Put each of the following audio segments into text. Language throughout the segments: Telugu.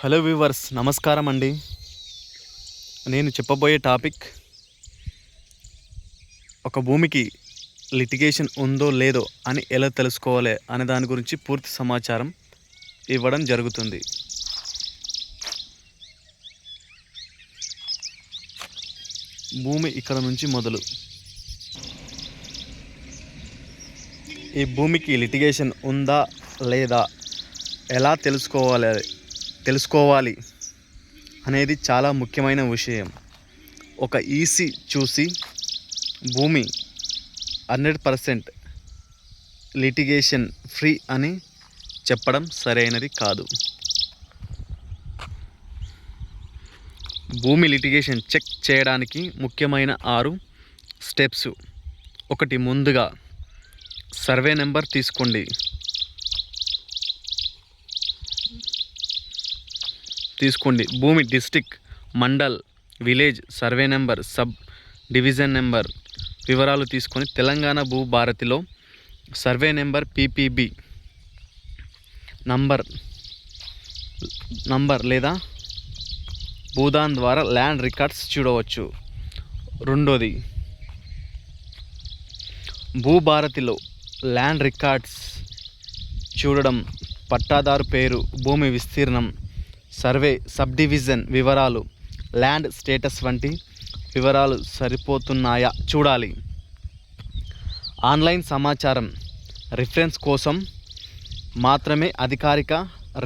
హలో వ్యూవర్స్, నమస్కారం అండి. నేను చెప్పబోయే టాపిక్ ఒక భూమికి లిటిగేషన్ ఉందో లేదో అని ఎలా తెలుసుకోవాలి అనే దాని గురించి పూర్తి సమాచారం ఇవ్వడం జరుగుతుంది. భూమి ఇక్కడ నుంచి మొదలు. ఈ భూమికి లిటిగేషన్ ఉందా లేదా ఎలా తెలుసుకోవాలి అనేది చాలా ముఖ్యమైన విషయం. ఒక ఈసీ చూసి భూమి 100% లిటిగేషన్ ఫ్రీ అని చెప్పడం సరైనది కాదు. భూమి లిటిగేషన్ చెక్ చేయడానికి ముఖ్యమైన 6 స్టెప్స్. ఒకటి, ముందుగా సర్వే నెంబర్ తీసుకోండి. భూమి district, mandal, village, survey number, sub division number వివరాలు తీసుకొని తెలంగాణ భూభారతిలో సర్వే నెంబర్ పీపీబీ నంబర్ లేదా భూదాన్ ద్వారా ల్యాండ్ రికార్డ్స్ చూడవచ్చు. రెండోది, భూభారతిలో ల్యాండ్ రికార్డ్స్ చూడడం, పట్టాదారు పేరు, భూమి విస్తీర్ణం, సర్వే, సబ్ డివిజన్ వివరాలు, ల్యాండ్ స్టేటస్ వంటి వివరాలు సరిపోతున్నాయా చూడాలి. ఆన్లైన్ సమాచారం రిఫరెన్స్ కోసం మాత్రమే అధికారిక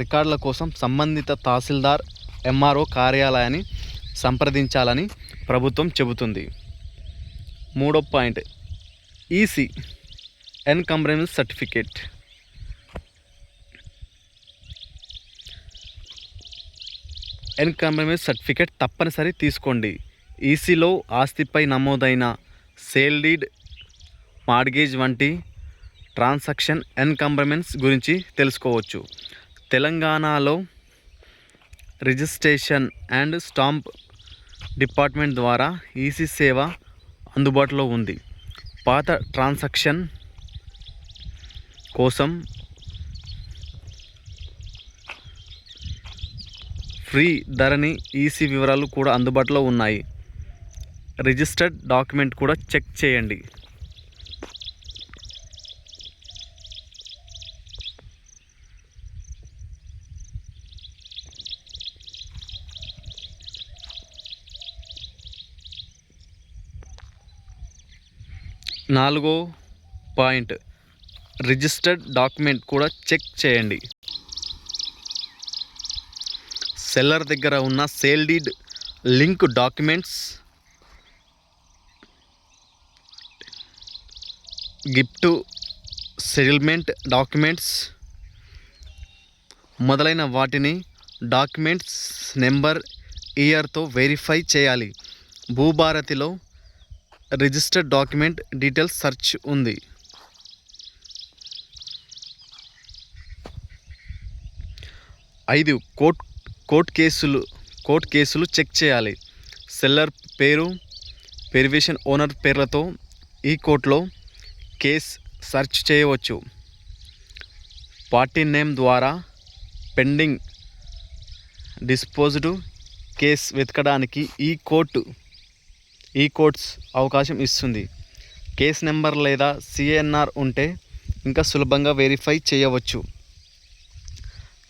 రికార్డుల కోసం సంబంధిత తహసీల్దార్, ఎంఆర్ఓ కార్యాలయాన్ని సంప్రదించాలని ప్రభుత్వం చెబుతుంది. 3వ point, EC encumbrance certificate. Encumbrance certificate తప్పనిసరి తీసుకోండి. ఈసీలో ఆస్తిపై నమోదైన సేల్ డీడ్, మార్గేజ్ వంటి ట్రాన్సాక్షన్ ఎన్కంబరెన్స్ గురించి తెలుసుకోవచ్చు. తెలంగాణలో రిజిస్ట్రేషన్ అండ్ స్టాంప్ డిపార్ట్మెంట్ ద్వారా ఈసీ సేవ అందుబాటులో ఉంది. పాత ట్రాన్సాక్షన్ కోసం ఫ్రీ ధరణి ఈసీ వివరాలు కూడా అందుబాటులో ఉన్నాయి. రిజిస్టర్డ్ డాక్యుమెంట్ కూడా చెక్ చేయండి. నాలుగో పాయింట్, రిజిస్టర్డ్ డాక్యుమెంట్ కూడా చెక్ చేయండి. సెల్లర్ దగ్గర ఉన్న sale deed link documents, gift settlement documents మొదలైన వాటిని డాక్యుమెంట్స్ నెంబర్, ఇయర్తో వెరిఫై చేయాలి. భూభారతిలో రిజిస్టర్డ్ డాక్యుమెంట్ డీటెయిల్స్ సెర్చ్ ఉంది. 5, కోర్ట్ కేసులు చెక్ చేయాలి. సెల్లర్ పేరు, పెరివేషన్ ఓనర్ పేర్లతో ఈ కోర్టులో కేస్ సెర్చ్ చేయవచ్చు. పార్టీ నేమ్ ద్వారా పెండింగ్ డిస్పోజ్డ్ కేస్ వెతకడానికి ఈ కోర్ట్స్ అవకాశం ఇస్తుంది. కేస్ నెంబర్ లేదా సిఎన్ఆర్ ఉంటే ఇంకా సులభంగా వెరిఫై చేయవచ్చు.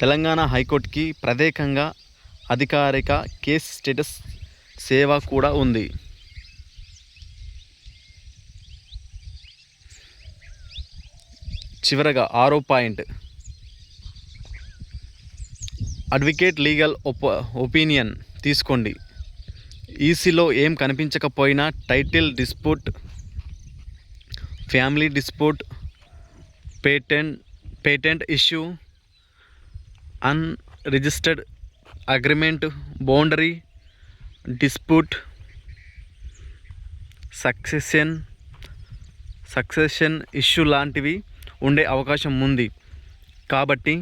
తెలంగాణ హైకోర్టుకి ప్రత్యేకంగా అధికారిక కేస్ స్టేటస్ సేవ కూడా ఉంది. చివరగా 6వ పాయింట్, అడ్వకేట్ లీగల్ ఒపీనియన్ తీసుకోండి. ఈసీలో ఏం కనిపించకపోయినా title dispute, family dispute, patent issue, unregistered agreement, boundary dispute, succession issue లాంటివి ఉండే అవకాశం ఉంది. కాబట్టి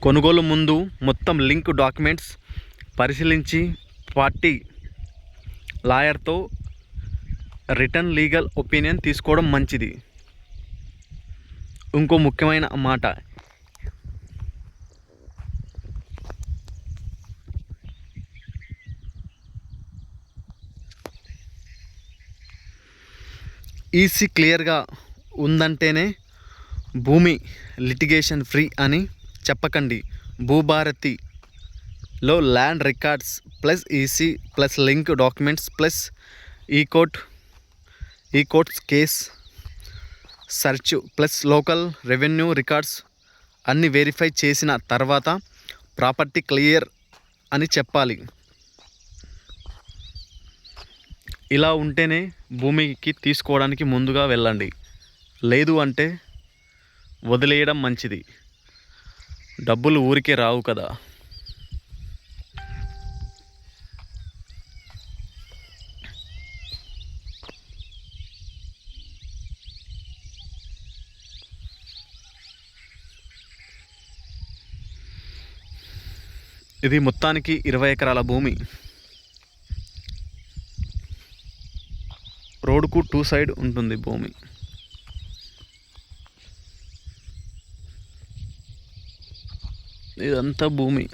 కొనుగోలు ముందు మొత్తం లింక్ డాక్యుమెంట్స్ పరిశీలించి పార్టీ లాయర్తో రిటర్న్ లీగల్ ఒపీనియన్ తీసుకోవడం మంచిది. ఇంకో ముఖ్యమైన మాట, ఈసీ క్లియర్గా ఉందంటేనే భూమి లిటిగేషన్ ఫ్రీ అని చెప్పకండి. భూభారతిలో land records plus EC plus link documents plus e courts case search plus local revenue records అన్నీ వెరిఫై చేసిన తర్వాత ప్రాపర్టీ క్లియర్ అని చెప్పాలి. ఇలా ఉంటేనే భూమికి తీసుకోవడానికి ముందుగా వెళ్ళండి. లేదు అంటే వదిలేయడం మంచిది. డబ్బులు ఊరికే రావు కదా. ఇది మొత్తానికి 20 ఎకరాల భూమి. రోడ్డుకు 2 సైడ్ ఉంటుంది భూమి. ఇదంతా భూమి.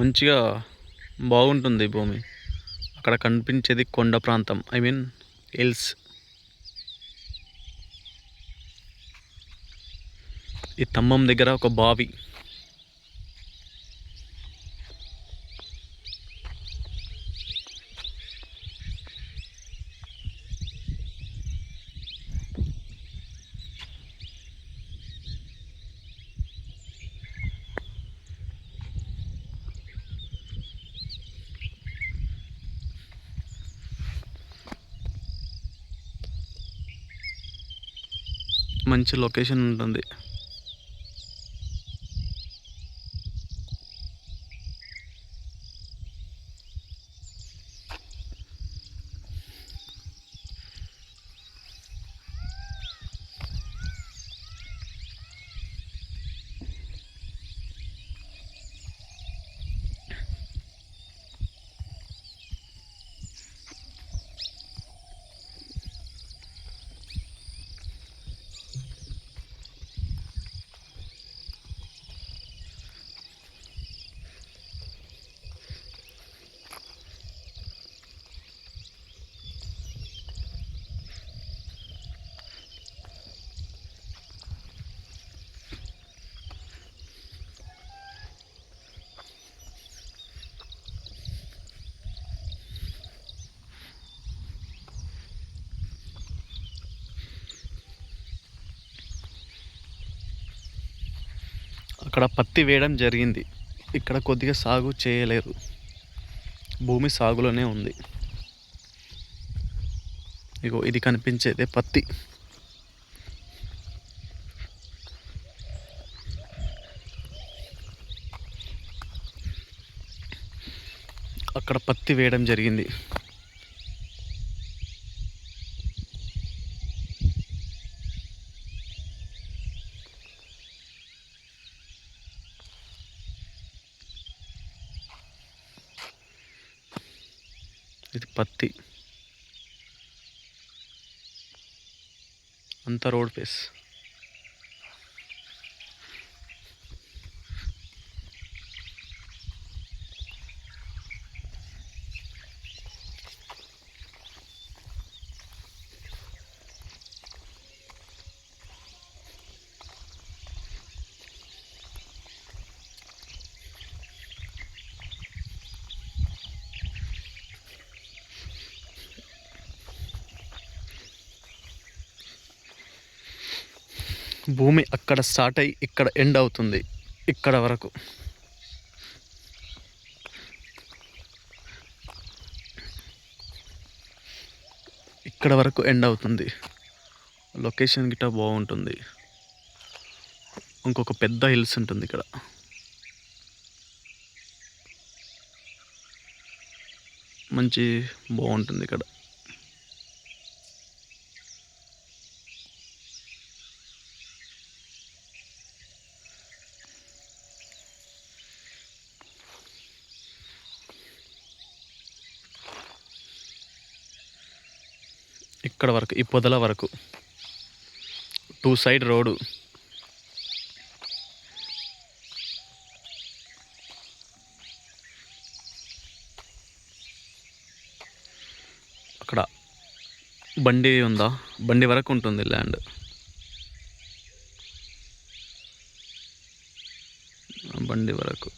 మంచిగా బాగుంటుంది భూమి. అక్కడ కనిపించేది కొండ ప్రాంతం, హిల్స్. ఈ స్తంభం దగ్గర ఒక బావి. మంచి లొకేషన్ ఉంటుంది. అక్కడ పత్తి వేయడం జరిగింది. ఇక్కడ కొద్దిగా సాగు చేయలేరు. భూమి సాగులోనే ఉంది. ఇగో ఇది కనిపించేదే పత్తి. అక్కడ పత్తి వేయడం జరిగింది. ఇది పత్తి. అంతా రోడ్ ఫేస్. భూమి అక్కడ స్టార్ట్ అయ్యి ఇక్కడ ఎండ్ అవుతుంది. ఇక్కడ వరకు ఎండ్ అవుతుంది. లొకేషన్ గిట్ట బాగుంటుంది. ఇంకొక పెద్ద హిల్స్ ఉంటుంది ఇక్కడ. మంచి బాగుంటుంది ఇక్కడ. ఇక్కడ వరకు, ఈ పొదల వరకు 2 సైడ్ రోడ్డు. అక్కడ బండి ఉందా, బండి వరకు ఉంటుంది ల్యాండ్. బండి వరకు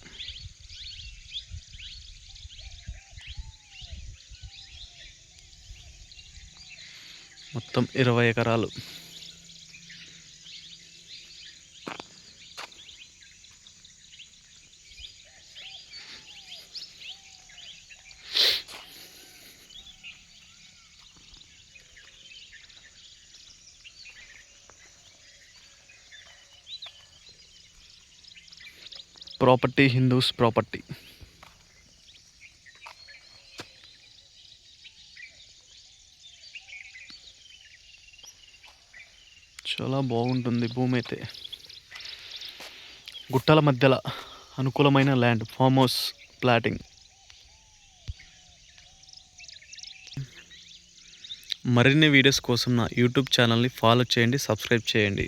మొత్తం 20 ఎకరాలు. Property Hindus property. చాలా బాగుంటుంది భూమి అయితే. గుట్టల మధ్యలో అనుకూలమైన ల్యాండ్, ఫామ్ హౌస్ ప్లాటింగ్. మరిన్ని వీడియోస్ కోసం నా యూట్యూబ్ ఛానల్ని ఫాలో చేయండి, సబ్స్క్రైబ్ చేయండి.